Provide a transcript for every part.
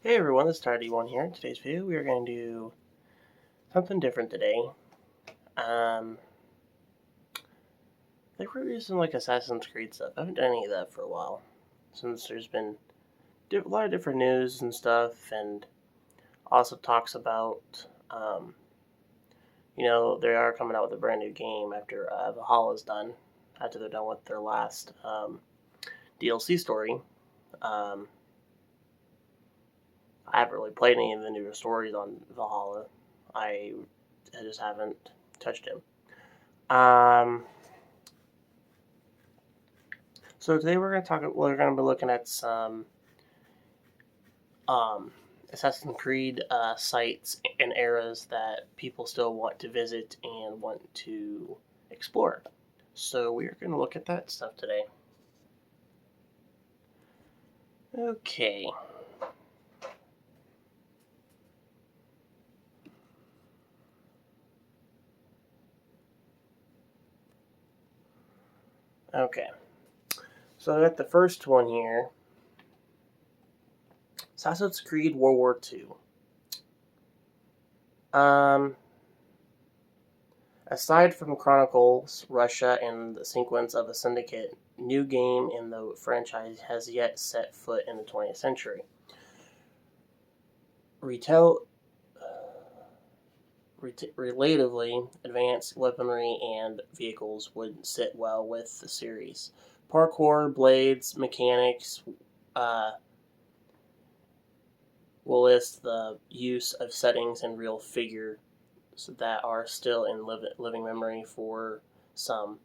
Hey everyone, this is Tidy1 here. In today's video, we are going to do something different today. I think we're using like Assassin's Creed stuff. I haven't done any of that for a while, since there's been a lot of different news and stuff, and also talks about, they are coming out with a brand new game after Valhalla's done, after they're done with their last DLC story. I haven't really played any of the newer stories on Valhalla. I just haven't touched him. So today we're going to be looking at some Assassin's Creed sites and eras that people still want to visit and want to explore. So we are going to look at that stuff today. Okay. Okay. So I got the first one here. Assassin's Creed World War II. Aside from Chronicles, Russia, and the sequence of a Syndicate, new game in the franchise has yet set foot in the 20th century. Relatively advanced weaponry and vehicles would sit well with the series. Parkour, blades, mechanics will list the use of settings and real figures that are still in living memory for some,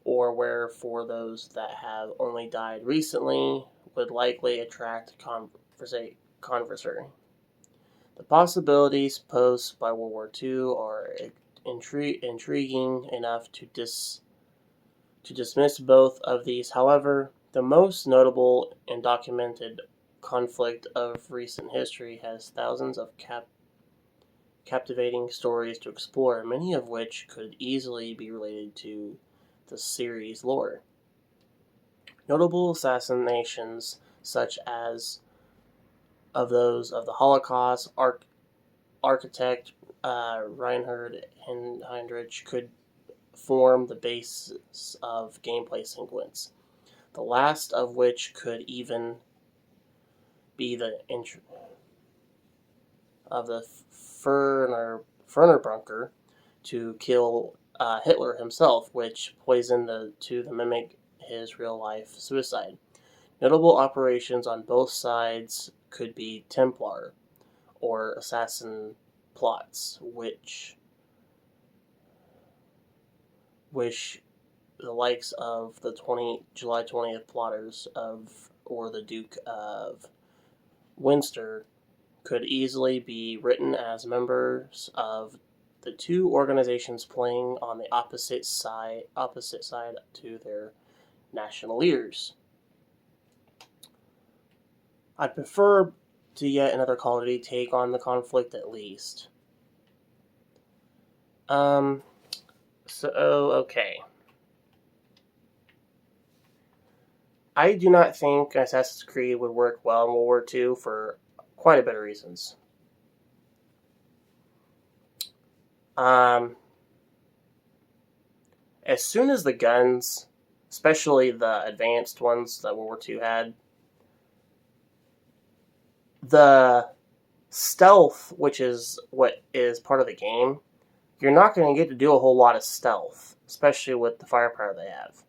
or where for those that have only died recently would likely attract conversary. The possibilities posed by World War II are intriguing enough to dismiss both of these. However, the most notable and documented conflict of recent history has thousands of captivating stories to explore, many of which could easily be related to the series lore. Notable assassinations, such as of those of the Holocaust, architect Reinhard Heinrich, could form the basis of gameplay sequence. The last of which could even be the intro of the Ferner to kill Hitler himself, which poisoned to mimic his real-life suicide. Notable operations on both sides could be Templar or assassin plots, which the likes of the July 20th plotters or the Duke of Windsor could easily be written as members of the two organizations playing on the opposite side to their national leaders. I'd prefer to yet another Call of Duty take on the conflict at least. Okay. I do not think Assassin's Creed would work well in World War II for quite a bit of reasons. As soon as the guns, especially the advanced ones that World War II had, the stealth, which is what is part of the game, you're not going to get to do a whole lot of stealth, especially with the firepower they have.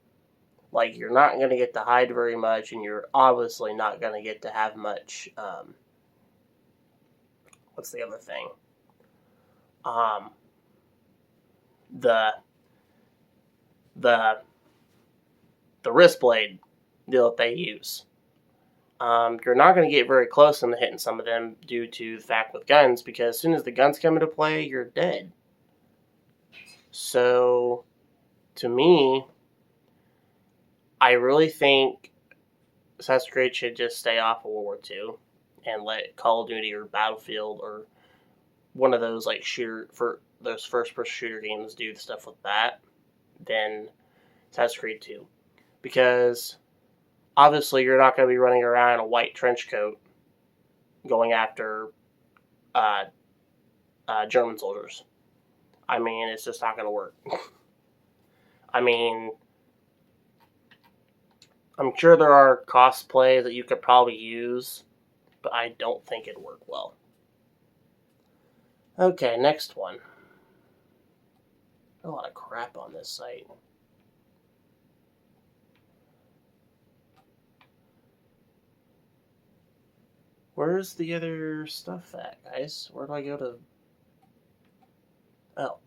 Like, you're not going to get to hide very much, and you're obviously not going to get to have much, what's the other thing? The wrist blade deal that they use. You're not going to get very close into hitting some of them due to the fact with guns, because as soon as the guns come into play, you're dead. So, to me, I really think Assassin's Creed should just stay off of World War II and let Call of Duty or Battlefield or one of those like those first-person shooter games do the stuff with that. Then Assassin's Creed 2, because obviously you're not going to be running around in a white trench coat going after German soldiers. I mean, it's just not going to work. I mean, I'm sure there are cosplays that you could probably use, but I don't think it'd work well. Okay, next one. A lot of crap on this site. Where's the other stuff at, guys? Where do I go to? Oh,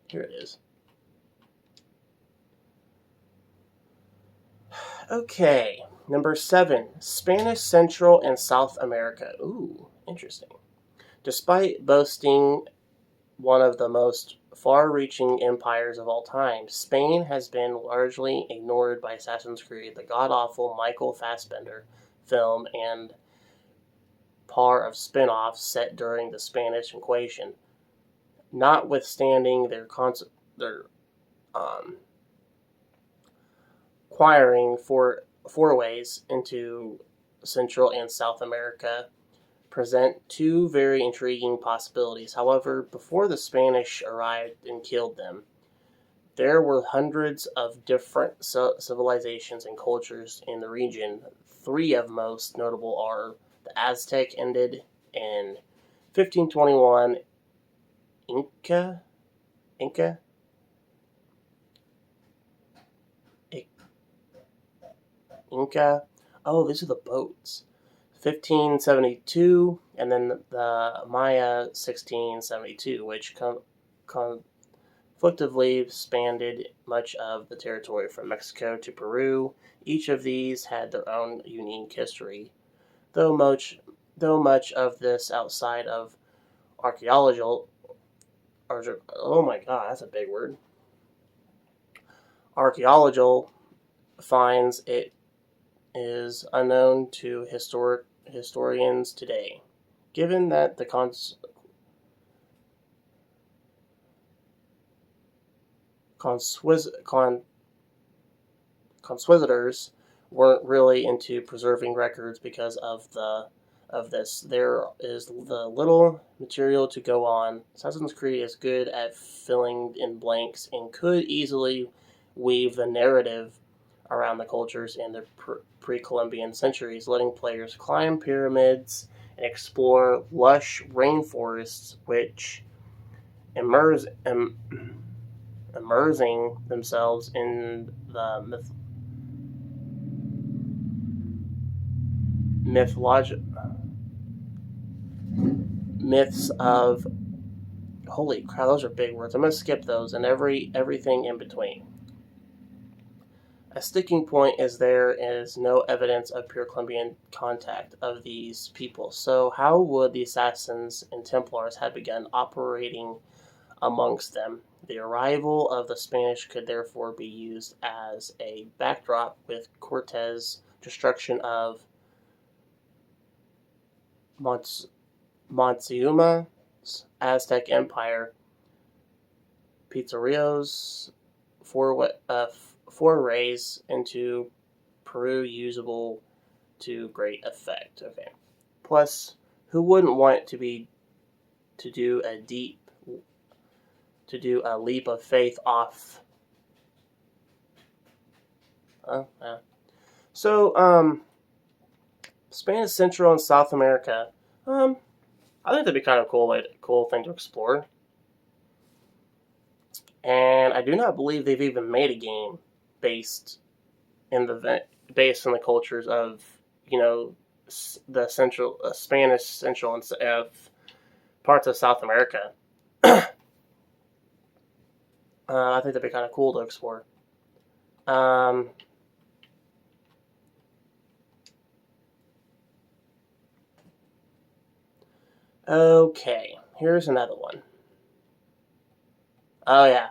here it is. Okay, number 7, Spanish Central and South America. Ooh, interesting. Despite boasting one of the most far-reaching empires of all time, Spain has been largely ignored by Assassin's Creed, the god-awful Michael Fassbender film, and par of spin-offs set during the Spanish Inquisition. Notwithstanding their acquiring forays into Central and South America present two very intriguing possibilities. However, before the Spanish arrived and killed them, there were hundreds of different civilizations and cultures in the region. 3 of most notable are the Aztec ended in 1521, Inca. Oh, these are the boats. 1572, and then the Maya 1672, which conflictively expanded much of the territory from Mexico to Peru. Each of these had their own unique history, though much of this outside of archaeological. Oh my God, that's a big word. Archaeological finds it is unknown to historians today. Given that the conquistadors weren't really into preserving records because of this, there is the little material to go on. Assassin's Creed is good at filling in blanks and could easily weave the narrative around the cultures in the pre-Columbian centuries, letting players climb pyramids and explore lush rainforests, which immersing themselves in the myths of, holy crap, those are big words. I'm going to skip those and everything in between. A sticking point is there is no evidence of pure Columbian contact of these people. So how would the Assassins and Templars have begun operating amongst them? The arrival of the Spanish could therefore be used as a backdrop, with Cortez's destruction of Montezuma's Aztec Empire, Pizarro's forays into Peru usable to great effect. Okay. Plus, who wouldn't want to do a leap of faith off? So, Spanish Central and South America. I think that'd be kind of a cool thing to explore. And I do not believe they've even made a game based in the cultures of, the Spanish Central and parts of South America. I think that'd be kind of cool to explore. Okay, here's another one. Oh yeah.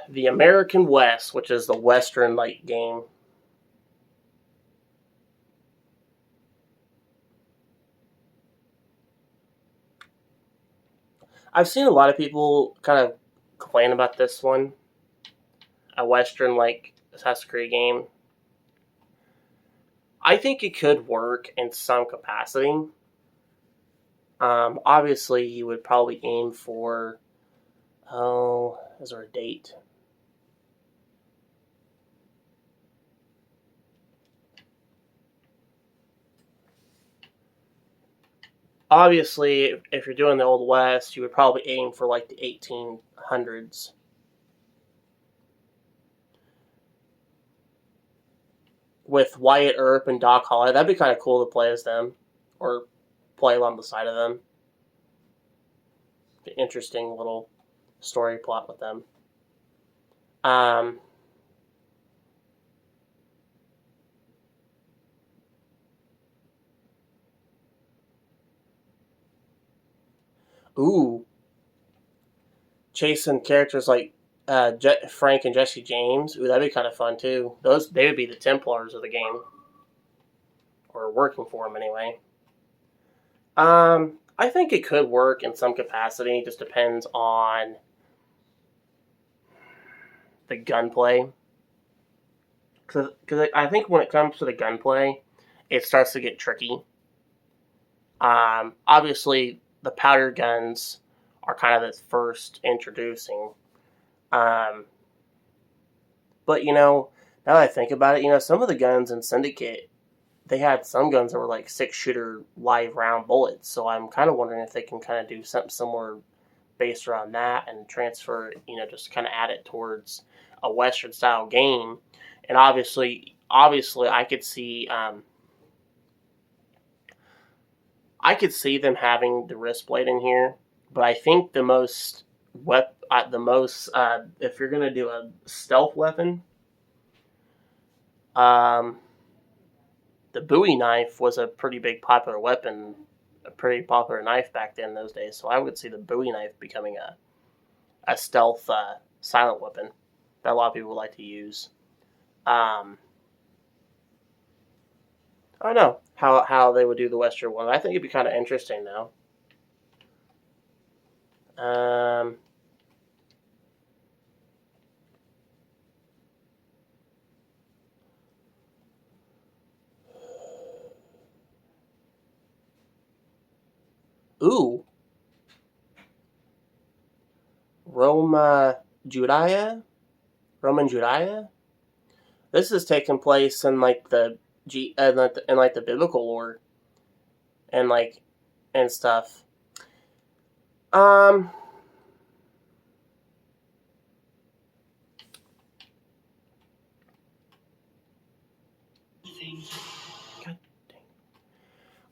The American West, which is the Western like game. I've seen a lot of people kind of complain about this one. A Western like Assassin's Creed game. I think it could work in some capacity. Obviously, you would probably aim for, is there a date? Obviously, if you're doing the Old West, you would probably aim for like the 1800s. With Wyatt Earp and Doc Holliday, that'd be kind of cool to play as them, or play along the side of them. Interesting little story plot with them. Um, ooh, chasing characters like Frank and Jesse James. Ooh, that'd be kind of fun too. They would be the Templars of the game, or working for them anyway. I think it could work in some capacity. It just depends on the gunplay. Because I think when it comes to the gunplay, it starts to get tricky. Obviously, the powder guns are kind of the first introducing. Um, but now that I think about it, some of the guns in Syndicate, they had some guns that were like 6-shooter live round bullets. So I'm kind of wondering if they can kind of do something similar based around that and transfer, just kind of add it towards a Western style game. And obviously, I could see them having the wrist blade in here, but I think if you're gonna do a stealth weapon, um, the Bowie knife was a pretty big popular weapon, a pretty popular knife back then in those days. So I would see the Bowie knife becoming a stealth silent weapon that a lot of people would like to use. I don't know how they would do the Western one. I think it'd be kind of interesting though. Um, ooh, Roma Judea, Roman Judea. This is taking place in like the biblical lore and and stuff. Um,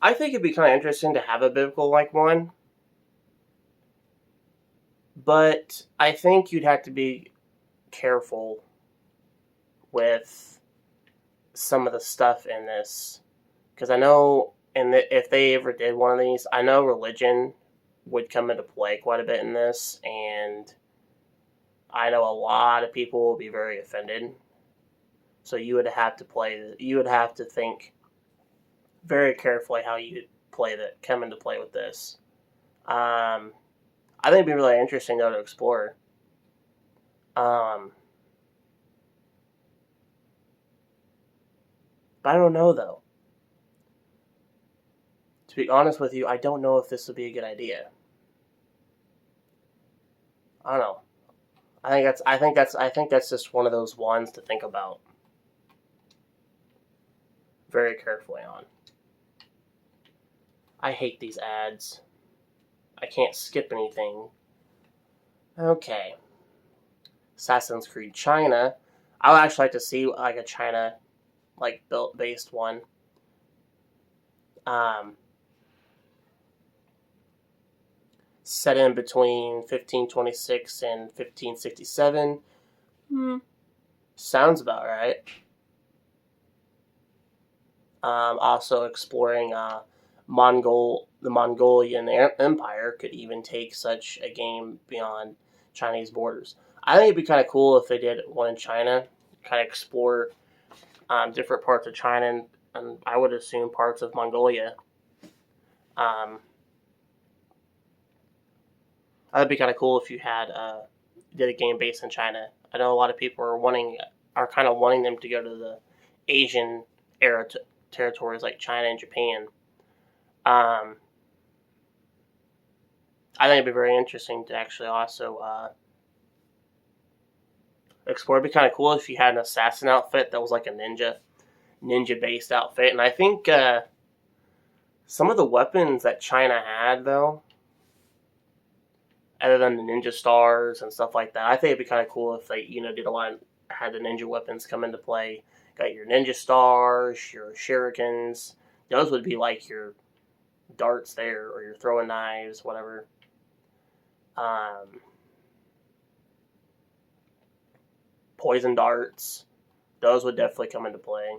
I think it'd be kind of interesting to have a biblical like one, but I think you'd have to be careful with some of the stuff in this because I know, if they ever did one of these, I know religion would come into play quite a bit in this, and I know a lot of people will be very offended. So you would have to think very carefully how you come into play with this. I think it'd be really interesting though to explore. Um, but I don't know though. To be honest with you, I don't know if this would be a good idea. I don't know. I think that's just one of those ones to think about very carefully on. I hate these ads. I can't skip anything. Okay. Assassin's Creed China. I would actually like to see like a China built based one. Um, Set in between 1526 and 1567. Sounds about right. Also exploring the Mongolian Empire could even take such a game beyond Chinese borders. I think it'd be kind of cool if they did one in China, kind of explore different parts of China, and I would assume parts of Mongolia. Um, that'd be kind of cool if you did a game based in China. I know a lot of people are kind of wanting them to go to the Asian era territories like China and Japan. I think it'd be very interesting to actually also explore. It'd be kind of cool if you had an assassin outfit that was like a ninja based outfit. And I think some of the weapons that China had, though, other than the ninja stars and stuff like that, I think it'd be kind of cool if they, did a lot of, had the ninja weapons come into play. Got your ninja stars, your shurikens. Those would be like your darts there, or your throwing knives, whatever. Poison darts. Those would definitely come into play.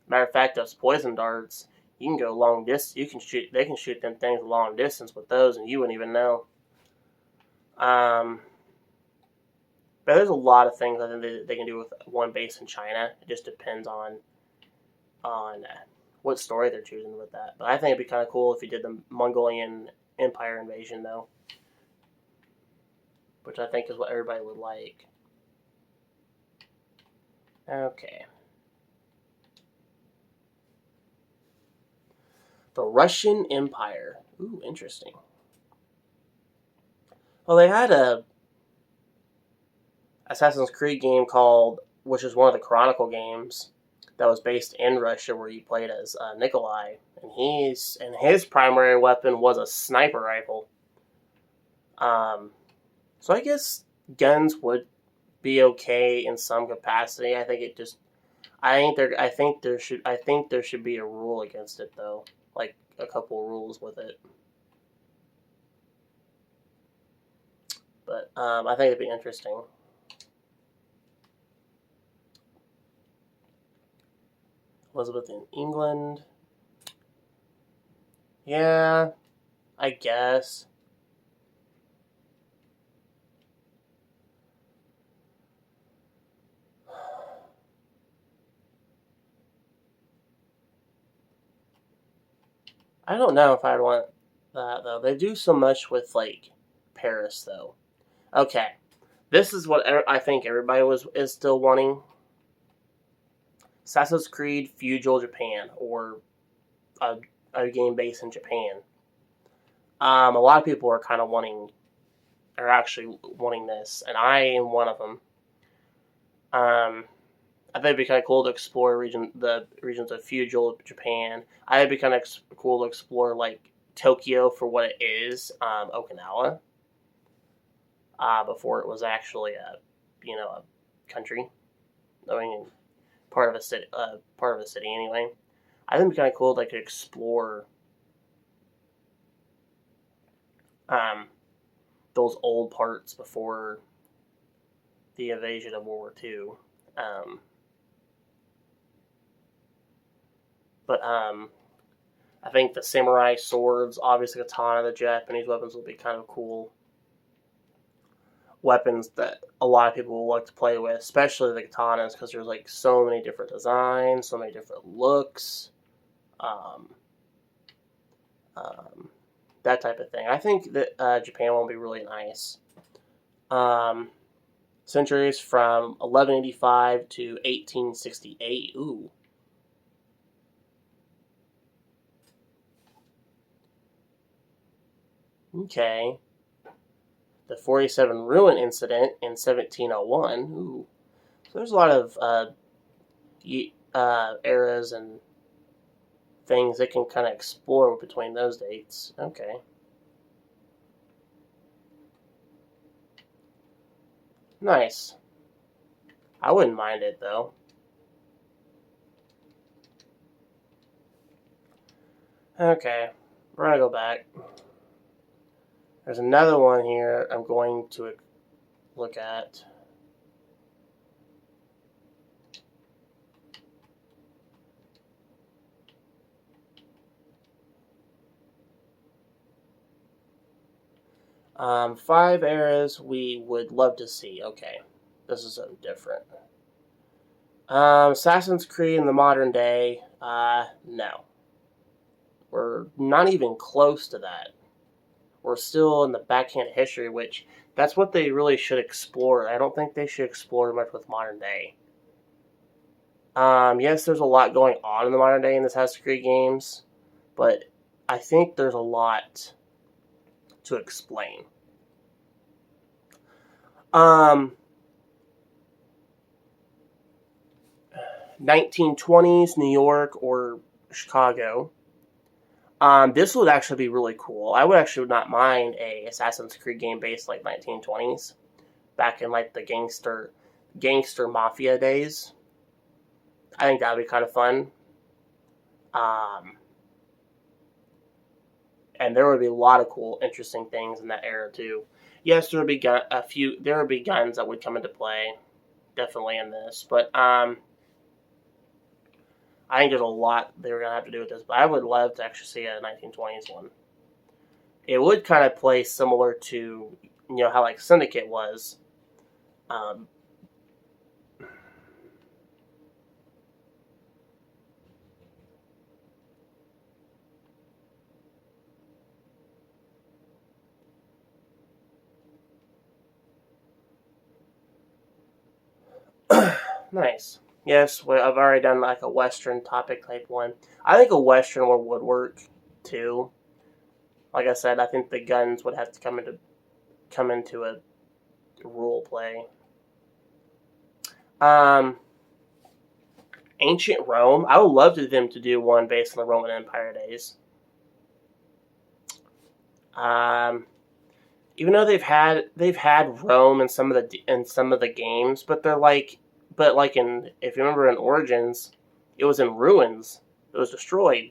Matter of fact, those poison darts, you can go long distance. You can shoot. They can shoot them things long distance with those, and you wouldn't even know. But there's a lot of things I think they can do with one base in China. It just depends on what story they're choosing with that. But I think it'd be kind of cool if you did the Mongolian Empire invasion, though, which I think is what everybody would like. Okay. The Russian Empire. Ooh, interesting. Well, they had a Assassin's Creed game which is one of the Chronicle games that was based in Russia, where you played as Nikolai, and his primary weapon was a sniper rifle. So I guess guns would be okay in some capacity. I think there should be a rule against it, though, like a couple of rules with it. But I think it'd be interesting. Elizabeth in England. Yeah, I guess. I don't know if I'd want that, though. They do so much with, like, Paris, though. Okay, this is what I think everybody is still wanting. Assassin's Creed Feudal Japan, or a game based in Japan. A lot of people are actually wanting this, and I am one of them. I think it'd be kind of cool to explore the regions of feudal Japan. I think it'd be kind of cool to explore like Tokyo for what it is, Okinawa, before it was actually a country. I mean, part of a city anyway. I think it'd be kind of cool to explore those old parts before the invasion of World War II. But I think the samurai swords, obviously katana, the Japanese weapons will be kind of cool weapons that a lot of people will like to play with, especially the katanas, because there's like so many different designs, so many different looks, that type of thing. I think that Japan will be really nice. Centuries from 1185 to 1868. Ooh. Okay. The 47 Ruin Incident in 1701. Ooh. So there's a lot of eras and things that can kind of explore between those dates. Okay. Nice. I wouldn't mind it, though. Okay. We're going to go back. There's another one here I'm going to look at. Five eras we would love to see. Okay. This is something different. Assassin's Creed in the modern day. No. We're not even close to that. we're still in the backhand history, which that's what they really should explore. I don't think they should explore much with modern day. Yes, there's a lot going on in the modern day in the Assassin's Creed games, but I think there's a lot to explain. 1920s New York or Chicago. This would actually be really cool. I would actually not mind a Assassin's Creed game based like 1920s, back in like the gangster mafia days. I think that would be kind of fun. And there would be a lot of cool, interesting things in that era too. Yes, there would be There would be guns that would come into play, definitely in this. But I think there's a lot they were gonna have to do with this. But I would love to actually see a 1920s one. It would kind of play similar to how like Syndicate was. Nice. Yes, well, I've already done like a Western topic type one. I think a Western one would work too. Like I said, I think the guns would have to come into a role play. Ancient Rome. I would love them to do one based on the Roman Empire days. Even though they've had Rome in some of the games, but if you remember in Origins, it was in ruins. It was destroyed.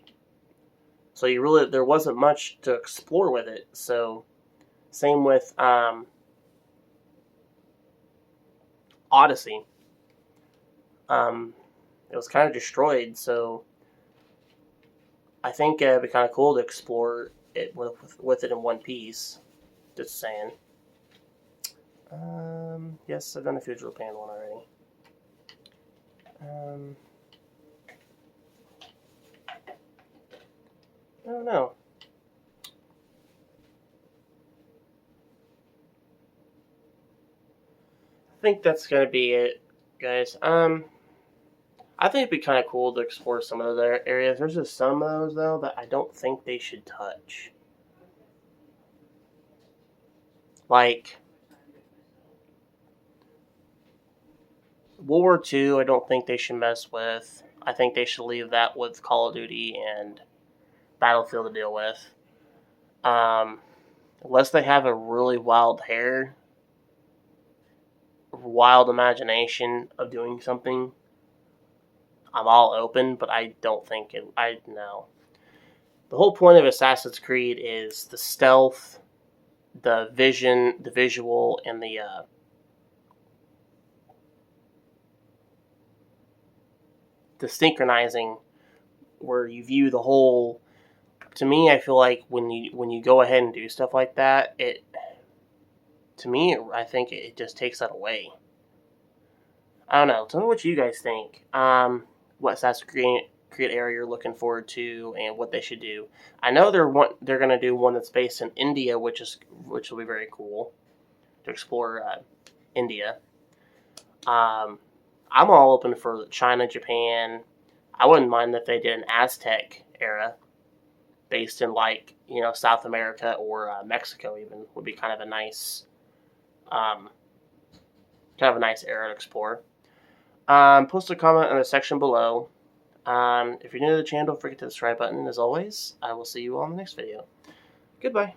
So there wasn't much to explore with it. So same with Odyssey. It was kind of destroyed, so I think it'd be kind of cool to explore it with it in one piece. Just saying. Yes, I've done a Future Japan one already. I don't know. I think that's gonna be it, guys. I think it'd be kind of cool to explore some of those areas. There's just some of those though that I don't think they should touch. Like World War II, I don't think they should mess with. I think they should leave that with Call of Duty and Battlefield to deal with. Unless they have a really wild imagination of doing something, I'm all open, but I don't think it. I know. The whole point of Assassin's Creed is the stealth, the vision, the visual, and the synchronizing, where you view the whole. To me, I feel like when you go ahead and do stuff like that, I think it just takes that away. I don't know. Tell me what you guys think. What Assassin's Creed area you're looking forward to, and what they should do. I know they're going to do one that's based in India, which will be very cool to explore India. I'm all open for China, Japan. I wouldn't mind if they did an Aztec era based in South America or Mexico. Even would be kind of a nice era to explore. Post a comment in the section below. If you're new to the channel, don't forget to hit the subscribe button. As always, I will see you all in the next video. Goodbye.